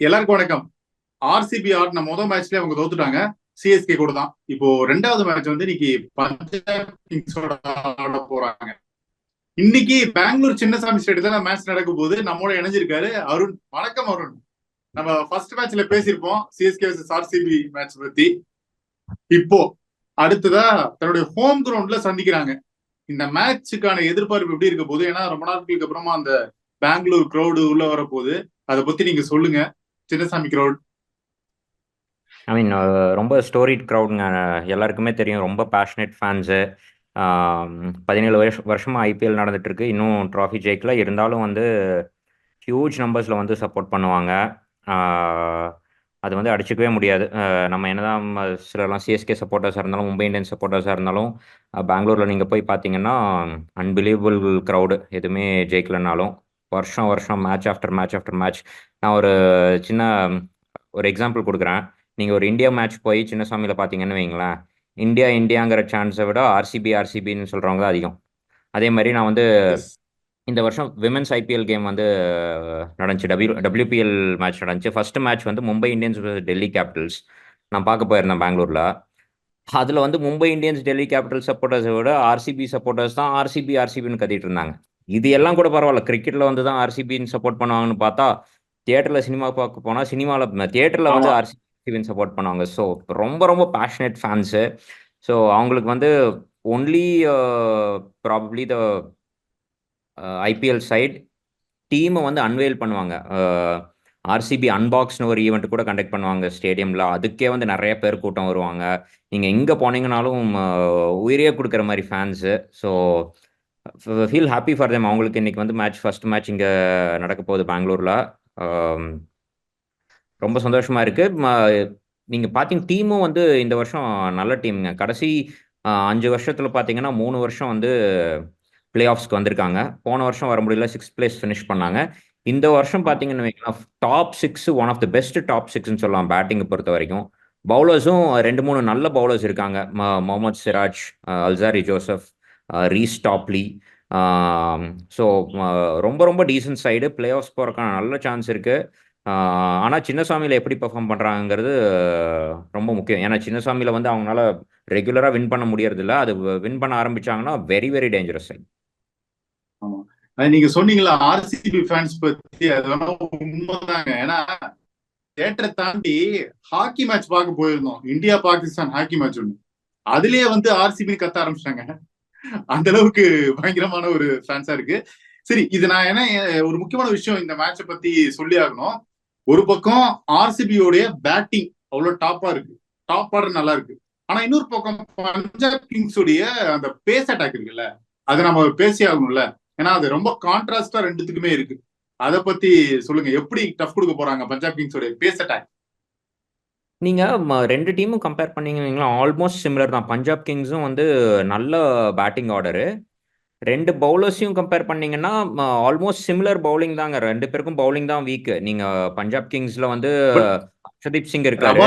எல்லாருக்கும் வணக்கம். ஆர்சிபி ஆடின முதல் மேட்ச்ல அவங்க தோத்துட்டாங்க. சிஎஸ்கே கூட தான். இப்போ ரெண்டாவது மேட்ச் வந்து இன்னைக்கு பஞ்சாப் கிங்ஸோட ஆட போறாங்க. இன்னைக்கு பெங்களூர் சின்னசாமி ஸ்டேடியத்துல மேட்ச் நடக்கும் போது நம்மோட இணைஞ்சிருக்காரு அருண். வணக்கம் அருண். நம்ம ஃபர்ஸ்ட் மேட்ச்ல பேசியிருப்போம் சிஎஸ்கே வர்சஸ் ஆர்சிபி மேட்ச் பத்தி. இப்போ அடுத்ததா தன்னுடைய ஹோம் கிரவுண்ட்ல சந்திக்கிறாங்க. இந்த மேட்சுக்கான எதிர்பார்ப்பு எப்படி இருக்க போகுது? ஏன்னா ரொம்ப நாட்களுக்கு அப்புறமா அந்த பெங்களூர் கிரௌடு உள்ள வர போகுது. அதை பத்தி நீங்க சொல்லுங்க. சின்னசாமி கிரௌட். ஐ மீன் ரொம்ப ஸ்டோரிட் க்ரௌடுங்க. எல்லாருக்குமே தெரியும், ரொம்ப பேஷனேட் ஃபேன்ஸு. 17 வருஷமாக ஐபிஎல் நடந்துட்டுருக்கு. இன்னும் ட்ராஃபி ஜெயிக்கல. இருந்தாலும் வந்து ஹியூஜ் நம்பர்ஸில் வந்து சப்போர்ட் பண்ணுவாங்க. அது வந்து அடிச்சுக்கவே முடியாது. நம்ம என்னதான் சிலர்லாம் சிஎஸ்கே சப்போர்ட்டர்ஸாக இருந்தாலும், மும்பை இந்தியன்ஸ் சப்போர்ட்டர்ஸாக இருந்தாலும், பெங்களூரில் நீங்கள் போய் பார்த்தீங்கன்னா அன்பிலீவபிள் க்ரௌடு. எதுவுமே ஜெயிக்கலனாலும் வருஷம் வருஷம் match after match after match. நான் சின்ன ஒரு எக்ஸாம்பிள் கொடுக்குறேன். நீங்கள் ஒரு இந்தியா மேட்ச் போய் சின்னசாமியில் பார்த்தீங்கன்னு வைங்களேன், இந்தியாங்கிற சான்ஸை விட ஆர்சிபின்னு சொல்கிறவங்க தான் அதிகம். அதே மாதிரி நான் வந்து எஸ். இந்த வருஷம் விமென்ஸ் ஐபிஎல் கேம் வந்து நடந்துச்சு. டபிள்யூபிஎல் மேட்ச் நடந்துச்சு. ஃபர்ஸ்ட் மேட்ச் வந்து மும்பை இந்தியன்ஸ் டெல்லி கேபிட்டல்ஸ். நான் பார்க்க போயிருந்தேன் பெங்களூரில். அதில் வந்து மும்பை இந்தியன்ஸ் டெல்லி கேபிட்டல் சப்போர்ட்டர்ஸை விட ஆர்சிபி சப்போர்ட்டர்ஸ் தான் ஆர்சிபின்னு கத்திட்டு இருந்தாங்க. இது எல்லாம் கூட பரவாயில்ல, கிரிக்கெட்டில் வந்து தான் ஆர்சிபின்னு சப்போர்ட் பண்ணுவாங்கன்னு பார்த்தா, தியேட்டரில் சினிமா பார்க்க போனால் தியேட்டரில் வந்து ஆமா. ஆர்சிபின்னு சப்போர்ட் பண்ணுவாங்க. ஸோ ரொம்ப ரொம்ப பேஷனேட் ஃபேன்ஸு. ஸோ அவங்களுக்கு வந்து only probably the IPL side டீமை வந்து அன்வெயில் பண்ணுவாங்க. ஆர்சிபி அன்பாக்ஸ்னு ஒரு ஈவெண்ட் கூட கண்டக்ட் பண்ணுவாங்க ஸ்டேடியமில். அதுக்கே வந்து நிறைய பேர் கூட்டம் வருவாங்க. நீங்கள் எங்கே போனீங்கனாலும் உயிரே கொடுக்குற மாதிரி fans. So feel happy for them. அவங்களுக்கு இன்னைக்கு வந்து ஃபர்ஸ்ட் மேட்ச் இங்கே நடக்க போகுது பெங்களூரில். ரொம்ப சந்தோஷமாக இருக்குது. நீங்கள் பார்த்தீங்க, டீமும் வந்து இந்த வருஷம் நல்ல டீமுங்க. கடைசி 5 வருஷத்தில் பார்த்தீங்கன்னா 3 வருஷம் வந்து பிளே ஆஃப்ஸ்க்கு வந்திருக்காங்க. போன வருஷம் வர முடியல, 6th பிளேஸ் ஃபினிஷ் பண்ணாங்க. இந்த வருஷம் பார்த்தீங்கன்னு வைக்கலாம், top 6 one of the best top 6ன்னு சொல்லலாம் பேட்டிங்கை பொறுத்த வரைக்கும். பவுலர்ஸும் 2-3 நல்ல பவுலர்ஸ் இருக்காங்க. Mohammed Siraj, Alzarri Joseph, Reece Topley. So ரொம்ப ரொம்ப டீசன்ட் சைடு. பிளே ஆஃப்ஸ் போகிறதுக்கான நல்ல சான்ஸ் இருக்குது. ஆனால் சின்னசாமியில் எப்படி பெர்ஃபார்ம் பண்ணுறாங்கிறது ரொம்ப முக்கியம். ஏன்னா சின்னசாமியில் வந்து அவங்களால ரெகுலராக வின் பண்ண முடியறதில்ல. அது வின் பண்ண ஆரம்பிச்சாங்கன்னா வெரி வெரி டேஞ்சரஸ். ஆமா. நீங்க சொன்னீங்களா ஆர்சிபி ஃபேன்ஸ் பத்தி, அது வேணா உண்மைதாங்க. ஏன்னா தேட்டரை தாண்டி ஹாக்கி மேட்ச் பார்க்க போயிருந்தோம். இந்தியா பாகிஸ்தான் ஹாக்கி மேட்ச் ஒண்ணு. அதுலயே வந்து ஆர்சிபி கத்த ஆரம்பிச்சிட்டாங்க. அந்த அளவுக்கு பயங்கரமான ஒரு ஃபேன்ஸா இருக்கு. சரி, இது நான் என்ன ஒரு முக்கியமான விஷயம் இந்த மேட்சை பத்தி சொல்லி ஆகணும். ஒரு பக்கம் ஆர்சிபியோடைய பேட்டிங் அவ்வளவு டாப்பா இருக்கு. டாப் ஆர்டர் நல்லா இருக்கு. ஆனா இன்னொரு பக்கம் பஞ்சாப் கிங்ஸ் உடைய அந்த பேஸ் அட்டாக் இருக்குல்ல, அதை நம்ம பேசி ஆகணும்ல. ஏன்னா அது ரொம்ப கான்ட்ராஸ்டா ரெண்டுத்துக்குமே இருக்கு. அதை பத்தி சொல்லுங்க. எப்படி டஃப் கொடுக்க போறாங்க பஞ்சாப் கிங்ஸ் உடைய பேஸ் அட்டாக்? நீங்கள் ரெண்டு டீமும் கம்பேர் பண்ணீங்கன்னா ஆல்மோஸ்ட் சிமிலர் தான். பஞ்சாப் கிங்ஸும் வந்து நல்ல பேட்டிங் ஆர்டரு. ரெண்டு பவுலர்ஸையும் கம்பேர் பண்ணீங்கன்னா ஆல்மோஸ்ட் சிமிலர் பவுலிங் தாங்க. ரெண்டு பேருக்கும் பவுலிங் தான் வீக். நீங்கள் பஞ்சாப் கிங்ஸில் வந்து பட் ஹர்ஷதீப் சிங் இருக்காரு.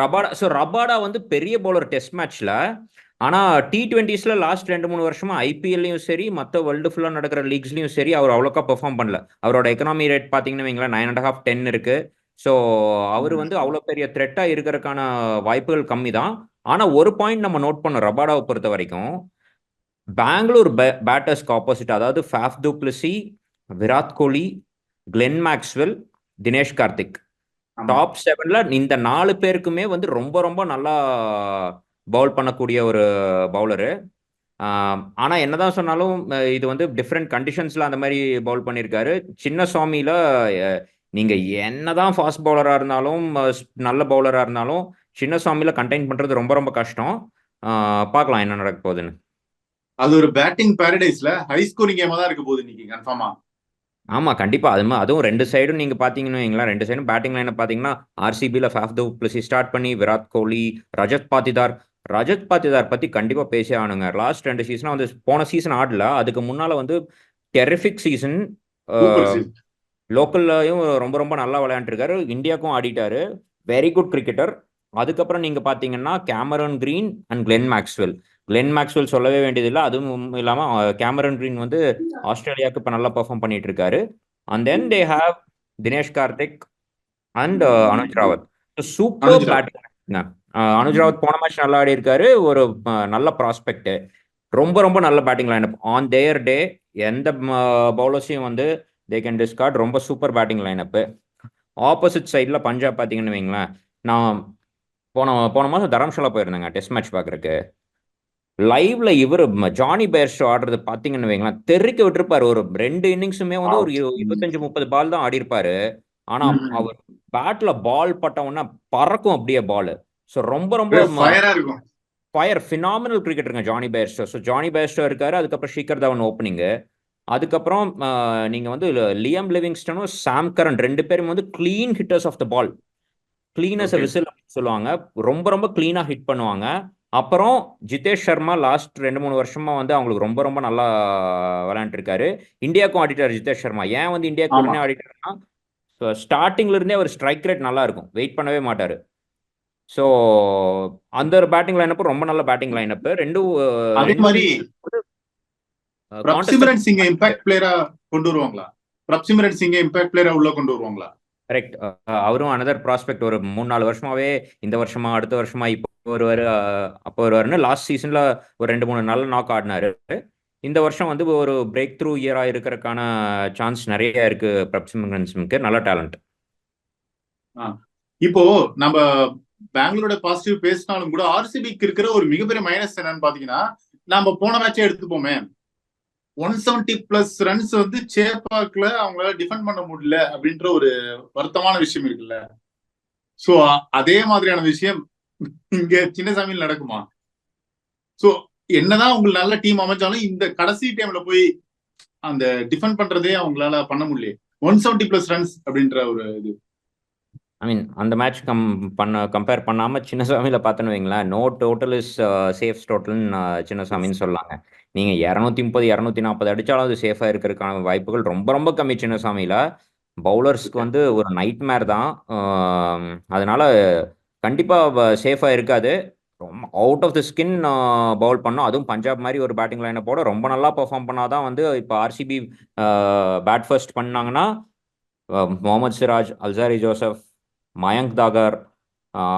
ரபாடா. ரபாடா வந்து பெரிய பவுலர் டெஸ்ட் மேட்ச்ல. ஆனால் T20ஸில் லாஸ்ட் 2-3 வருஷமா ஐபிஎல்லையும் சரி, மற்ற வேர்ல்டு ஃபுல்லாக நடக்கிற லீக்ஸ்லையும் சரி, அவர் அவ்வளோக்கா பெர்ஃபார்ம் பண்ணல. அவரோட எக்கனாமி ரேட் பார்த்தீங்கன்னா வைங்களேன், 9.5 10 இருக்கு. ஸோ அவர் வந்து அவ்வளோ பெரிய த்ரெட்டாக இருக்கிறதுக்கான வாய்ப்புகள் கம்மி தான். ஆனால் ஒரு பாயிண்ட் நம்ம நோட் பண்ணோம் ரபாடாவை பொறுத்த வரைக்கும். பெங்களூர் பேட்டர்ஸ்க்கு ஆப்போசிட், அதாவது Faf to Blessy, Virat Kohli, Glenn Maxwell, Dinesh Karthik, ஆமா. டாப் 7ல இந்த 4 பேருக்குமே வந்து ரொம்ப ரொம்ப நல்லா பவுல் பண்ணக்கூடிய ஒரு பவுலரு. ஆனால் என்னதான் சொன்னாலும் இது வந்து டிஃப்ரெண்ட் கண்டிஷன்ஸில் அந்த மாதிரி பவுல் பண்ணியிருக்காரு. சின்னசாமியில் நீங்கள் என்னதான் ஃபாஸ்ட் பவுலராக இருந்தாலும் நல்ல பவுலராக இருந்தாலும் சின்னசாமியில் கண்டெயின் பண்ணுறது ரொம்ப ரொம்ப கஷ்டம். பார்க்கலாம் என்ன நடக்க போகுதுன்னு. அது ஒரு பேட்டிங் பாரடைஸ்ல ஹை ஸ்கோரிங் கேமா தான் இருக்க போகுது இன்னைக்கு கன்ஃபார்மா. ஆமாம், கண்டிப்பாக. அதுவும் ரெண்டு சைடும் நீங்கள் பார்த்தீங்கன்னு வைங்களேன், ரெண்டு சைடும் பேட்டிங் லைனை பார்த்தீங்கன்னா ஆர்சிபியில் ஃபாஃப் டு பிளஸி ஸ்டார்ட் பண்ணி விராட் கோலி, ரஜத் பாத்திதார் பற்றி கண்டிப்பாக பேசே ஆகணுங்க. லாஸ்ட் 2 சீசனாக வந்து, போன சீசன் ஆடல, அதுக்கு முன்னால் வந்து டெரிஃபிக் சீசன். Super season. லோக்கல்லையும் ரொம்ப ரொம்ப நல்லா விளையாண்டுருக்காரு. இந்தியாவுக்கும் ஆடிட்டாரு. Very good cricketer. அதுக்கப்புறம் நீங்கள் பார்த்தீங்கன்னா Cameron Green and Glenn Maxwell சொல்லவே வேண்டியதில்லை. அதுவும் இல்லாமல் கேமரன் கிரீன் வந்து ஆஸ்திரேலியாவுக்கு இப்போ நல்லா பெர்ஃபார்ம் பண்ணிட்டு இருக்காரு. And then they have Dinesh Karthik and Anuj Rawat. Super Anuj Rao. Batting. Anuj Rawat போன மேட்ச் நல்லா ஆடி இருக்காரு. ஒரு நல்ல ப்ராஸ்பெக்ட். ரொம்ப ரொம்ப நல்ல பேட்டிங் லைனப் ஆன் தேர் டே. எந்த பவுலர்ஸையும் வந்து தே கேன் டிஸ்கார்ட். ரொம்ப சூப்பர் பேட்டிங் லைனப்பு. ஆப்போசிட் சைடில் பஞ்சாப் பார்த்தீங்கன்னு வைங்களேன், நான் போன போன மாதம் தரம்ஷாலா போயிருந்தேங்க டெஸ்ட் மேட்ச் பார்க்குறக்கு. லைவ்ல இவர் ஜானி பேர்ஸ்டோ ஆடுறது பார்த்தீங்கன்னு வைங்களேன், தெறிக்க விட்டுருப்பாரு. ஒரு 2 இன்னிங்ஸுமே வந்து ஒரு 25-30 பால் தான் ஆடி இருப்பாரு. ஆனா அவர் பேட்ல பால் பட்ட உடனே பறக்கும் அப்படியே பால். ஸோ ரொம்ப ரொம்ப ஃபயரா இருக்கும். ஃபயர் ஃபினாமினல் கிரிக்கெட்டருங்க Jonny Bairstow. So Jonny Bairstow இருக்காரு. அதுக்கப்புறம் ஷிகர் தவன் ஓப்பனிங்கு. அதுக்கப்புறம் நீங்க வந்து லியம் லிவிங்ஸ்டனும் சாம் கரன் 2 பேரும் வந்து clean hitters of the ball. கிளீனஸ் விசில் சொல்லுவாங்க. ரொம்ப ரொம்ப கிளீனா ஹிட் பண்ணுவாங்க. அப்புறம் ஜிதேஷ் சர்மா லாஸ்ட் 2-3 வருஷமா வந்து அவங்களுக்கு ரொம்ப ரொம்ப நல்லா விளையாண்டுருக்காரு. இந்தியாவுக்கும் ஆடிட்டார் ஜிதேஷ் சர்மா. ஏன் வந்து இந்தியாவுக்கு உடனே ஆடிட்டாருன்னா, ஸ்டார்டிங்ல இருந்தே அவர் ஸ்ட்ரைக் ரேட் நல்லா இருக்கும், வெயிட் பண்ணவே மாட்டாரு. ஸோ அந்த ஒரு பேட்டிங் லைனப் ரொம்ப நல்ல பேட்டிங் லைனப். அதே மாதிரி பிரப்சிமரன் சிங்க இம்பாக்ட் பிளேயரா கொண்டு வருவாங்களா? பிரப்சிமரன் சிங்க இம்பாக்ட் பிளேயரா உள்ள கொண்டு வருவாங்களா? கரெக்ட். அவரும் அனதர் ப்ராஸ்பெக்ட். ஒரு 3-4 வருஷமாவே, இந்த வருஷமா அடுத்த வருஷமா இப்போ வருவாரு அப்போ வருவாருன்னு லாஸ்ட் சீசன்ல ஒரு 2-3 நல்ல நாக் ஆடினாரு. இந்த வருஷம் வந்து ஒரு பிரேக் த்ரூ இயரா இருக்கிறதுக்கான சான்ஸ் நிறைய இருக்கு. பிரப்சிமரன் சிங்க்கு நல்ல டேலண்ட். இப்போ நம்ம பெங்களூரோட பாசிட்டிவ் பேசினாலும் கூட ஆர்சிபிக்கு இருக்கிற ஒரு மிகப்பெரிய மைனஸ் என்னன்னு பாத்தீங்கன்னா, நம்ம போன மேட்சே எடுத்துப்போமே, 170+ ரன்ஸ் வந்து சேப்பாக்ல அவங்களால டிஃபெண்ட் பண்ண முடியல அப்படின்ற ஒரு வருத்தமான விஷயம் இருக்குல்ல. சோ அதே மாதிரியான விஷயம் இங்க சின்னசாமியில் நடக்குமா? சோ என்னதான் உங்களுக்கு நல்ல டீம் அமைச்சாலும் இந்த கடைசி டைம்ல போய் அந்த டிஃபெண்ட் பண்றதே அவங்களால பண்ண முடியல. 170+ ரன்ஸ் அப்படின்ற ஒரு இது. ஐ மீன் அந்த மேட்ச் கம்பேர் பண்ணாமல் சின்னசாமியில் பார்த்தோன்னு வைங்களேன், நோ டோட்டல் இஸ் சேஃப் டோட்டல்னு சின்னசாமின்னு சொல்லாங்க. நீங்கள் 230 240 அடித்தாலும் அது சேஃபாக இருக்கிறதுக்கான வாய்ப்புகள் ரொம்ப ரொம்ப கம்மி சின்னசாமியில். பவுலர்ஸ்க்கு வந்து ஒரு நைட் மேர் தான். அதனால கண்டிப்பாக சேஃபாக இருக்காது. ரொம்ப out of the skin bowl பண்ணோம். அதுவும் பஞ்சாப் மாதிரி ஒரு பேட்டிங் லைனை போட ரொம்ப நல்லா பெர்ஃபார்ம் பண்ணாதான் வந்து இப்போ ஆர்சிபி பேட் ஃபர்ஸ்ட் பண்ணாங்கன்னா முகமது சிராஜ், அல்சாரி ஜோசப், மயங்க் தாகர்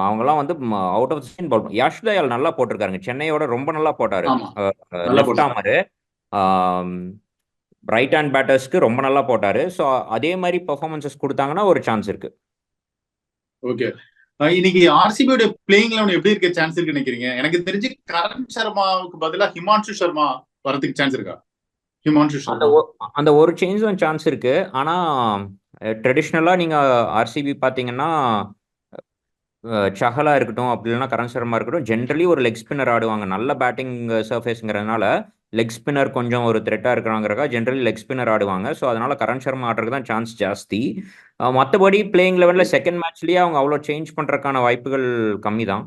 அவங்கெல்லாம் வந்து out of spin bowl. Yash Dayal நல்லா போட்டிருக்காருங்க. சென்னையோட ரொம்ப நல்லா போட்டாரு. லெஃப்ட் ஆமரு ரைட் ஹேண்ட் பேட்டர்ஸ்க்கு ரொம்ப நல்லா போட்டாரு. ஸோ அதே மாதிரி பெர்ஃபார்மன்சஸ் கொடுத்தாங்கன்னா ஒரு சான்ஸ் இருக்கு. ஓகே, இன்னைக்கு ஆர்சிபியோட பிளேயிங் லெவன் எப்படி இருக்க சான்ஸ் இருக்கு நினைக்கிறீங்க? எனக்கு தெரிஞ்சு கரண் சர்மாவுக்கு பதிலாக ஹிமான்ஷு சர்மா வரதுக்கு சான்ஸ் இருக்கா? ஹிமான்ஷு சர்மா அந்த ஒரு சேஞ்ச் தான் சான்ஸ் இருக்கு. ஆனா ட்ரெடிஷ்னலா நீங்க ஆர்சிபி பாத்தீங்கன்னா சஹலா இருக்கட்டும், அப்படி இல்லைன்னா கரண் சர்மா இருக்கட்டும், ஜென்ரலி ஒரு லெக் ஸ்பின்னர் ஆடுவாங்க. நல்ல பேட்டிங் சர்ஃபேஸ்ங்கிறதுனால லெக் ஸ்பின்னர் கொஞ்சம் ஒரு த்ரெட்டாக இருக்கிறாங்கிறக்கா ஜென்ரலி லெக் ஸ்பின்னர் ஆடுவாங்க. ஸோ அதனால கரண் சர்மா ஆடுறதுக்கு தான் சான்ஸ் ஜாஸ்தி. மற்றபடி பிளேயிங் லெவலில் செகண்ட் மேட்ச்லேயே அவங்க அவ்வளோ சேஞ்ச் பண்ணுறதுக்கான வாய்ப்புகள் கம்மி தான்.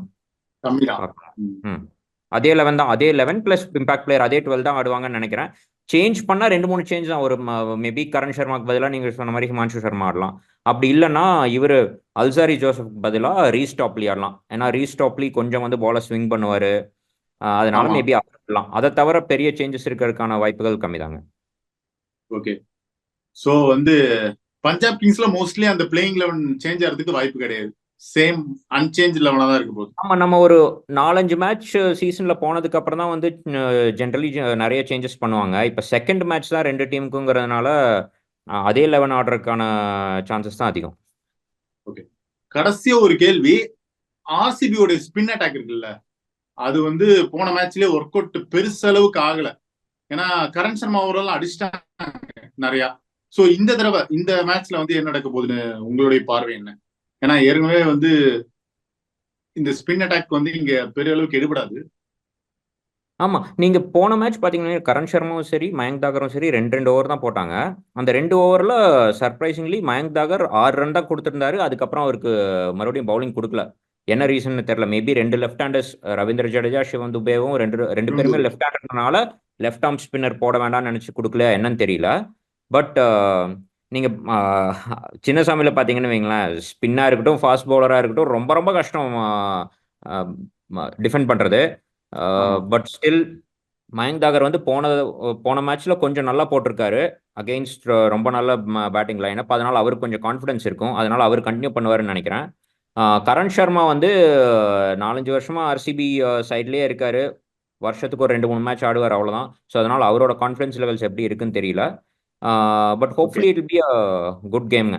அதே 11 தான், அதே 11 + இம்பாக்ட் பிளேயர் அதே 12 தான் ஆடுவாங்கன்னு நினைக்கிறேன். சேஞ்ச் பண்ணா 2-3 சேஞ்ச் தான். ஒரு மேபி கரண் சர்மாக்கு பதிலாக நீங்க சொன்ன மாதிரி ஹிமான்ஷு சர்மா ஆடலாம். அப்படி இல்லைன்னா இவர் அல்சாரி ஜோசப் பதிலாக ரீஸ்டாப்லி ஆடலாம். ஏன்னா ரீஸ்டாப்லி கொஞ்சம் வந்து பாலை ஸ்விங் பண்ணுவாரு. அதனால மேபி ஆடலாம். அதை தவிர பெரிய சேஞ்சஸ் இருக்கிறதுக்கான வாய்ப்புகள் கம்மி தாங்க. ஓகே, சோ வந்து பஞ்சாப் கிங்ஸ்ல மோஸ்ட்லி அந்த பிளேயிங் லெவன் சேஞ்ச் ஆகிறதுக்கு வாய்ப்பு கிடையாது. சேம் அன்சேஞ்ச் லெவலா தான் இருக்க போகுது. ஆமா, நம்ம ஒரு 4-5 மேட்ச் சீசன்ல போனதுக்கு அப்புறம் தான் வந்து ஜென்ரலி நிறைய சேஞ்சஸ் பண்ணுவாங்க. இப்ப செகண்ட் மேட்ச் தான் 2 டீமுக்குங்கிறதுனால அதே 11 ஆடுறதுக்கான சான்சஸ் தான் அதிகம். ஓகே, கடைசியா ஒரு கேள்வி. ஆர்சிபியோட ஸ்பின் அட்டாக் இருக்குல்ல, அது வந்து போன மேட்ச்லயே ஒர்க் அவுட் பெருசளவுக்கு ஆகல. ஏன்னா கரண் சர்மா ஓவரால் அடிச்சிட்டாங்க நிறைய. சோ இந்த தடவை இந்த மேட்ச்ல வந்து என்ன நடக்க போகுதுன்னு உங்களுடைய பார்வை என்ன? ஏன்னா ஏற்கனவே வந்து இந்த ஸ்பின் அட்டாக் வந்து இங்க பெரிய அளவுக்கு எடுபடாது. ஆமா, நீங்க போன மேட்ச் பாத்தீங்கன்னா கரண் சர்மாவும் சரி மயங்க் தாகரும் சரி 2 ஓவர் தான் போட்டாங்க. அந்த 2 ஓவர்ல சர்ப்ரைசிங்லி மயங்க் தாகர் 6 ரன் தான் கொடுத்துருந்தாரு. அதுக்கப்புறம் அவருக்கு மறுபடியும் பவுலிங் கொடுக்கல. என்ன ரீசன் தெரியல. Maybe 2 left handers Ravindra Jadeja, Shivam துபேவும் ரெண்டு பேருமே லெஃப்ட் ஹேண்டர்னால லெஃப்ட் ஆர்ம் ஸ்பின்னர் போட வேண்டாம்னு நினைச்சு கொடுக்கல, என்னன்னு தெரியல. பட் நீங்க சின்னசாமியில பாத்தீங்கன்னு வைங்களேன், ஸ்பின்னா இருக்கட்டும் ஃபாஸ்ட் பவுலரா இருக்கட்டும் ரொம்ப ரொம்ப கஷ்டம் டிஃபெண்ட் பண்றது. பட் ஸ்டில் மயங்க் தாகர் வந்து போன மேட்ச்ல கொஞ்சம் நல்லா போட்டிருக்காரு அகெயின்ஸ்ட் ரொம்ப நல்ல பேட்டிங் லைனப். அதனால அவருக்கு கொஞ்சம் கான்ஃபிடன்ஸ் இருக்கும். அதனால அவர் கண்டினியூ பண்ணுவாருன்னு நினைக்கிறேன். கரண் சர்மா வந்து 4-5 வருஷமா ஆர்சிபி சைட்லேயே இருக்காரு. வருஷத்துக்கு ஒரு 2-3 மேட்ச் ஆடுவார், அவ்வளோதான். ஸோ அதனால அவரோட கான்ஃபிடன்ஸ் லெவல்ஸ் எப்படி இருக்குன்னு தெரியல. But okay hopefully it be a good கேம்ங்க.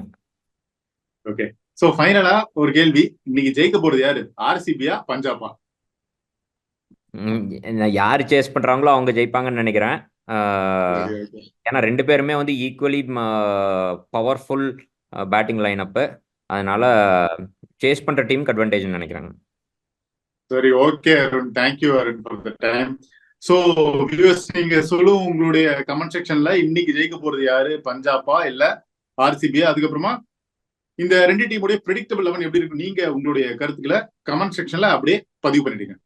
ஓகே. சோ ஃபைனலா ஒரு கேள்வி, இன்னைக்கு ஜெயிக்க போறது யாரு, ஆர்சிபியா பஞ்சாபா? யார் சேஸ் பண்றாங்களோ அவங்க ஜெயிப்பாங்கன்னு நினைக்கிறேன். சரி ஓகே. ஏன்னா 2 பேருமே வந்து ஈக்குவலி பவர்ஃபுல் பேட்டிங் லைனப்பு. அதனால சேஸ் பண்ற டீமுக்கு அட்வான்டேஜ்னு நினைக்கிறாங்க. சரி okay Arun, thank you Arun for the time. So viewers, நீங்க சொல்லுங்க உங்களுடைய கமெண்ட் செக்ஷன்ல இன்னைக்கு ஜெயிக்க போறது யாரு, பஞ்சாபா இல்ல ஆர்சிபியா? அதுக்கப்புறமா இந்த 2 டீமுடைய ப்ரெடிக்டபிள் 11 எப்படி இருக்கு, நீங்க உங்களுடைய கருத்துக்களை கமெண்ட் செக்ஷன்ல அப்படியே பதிவு பண்ணிடுங்க.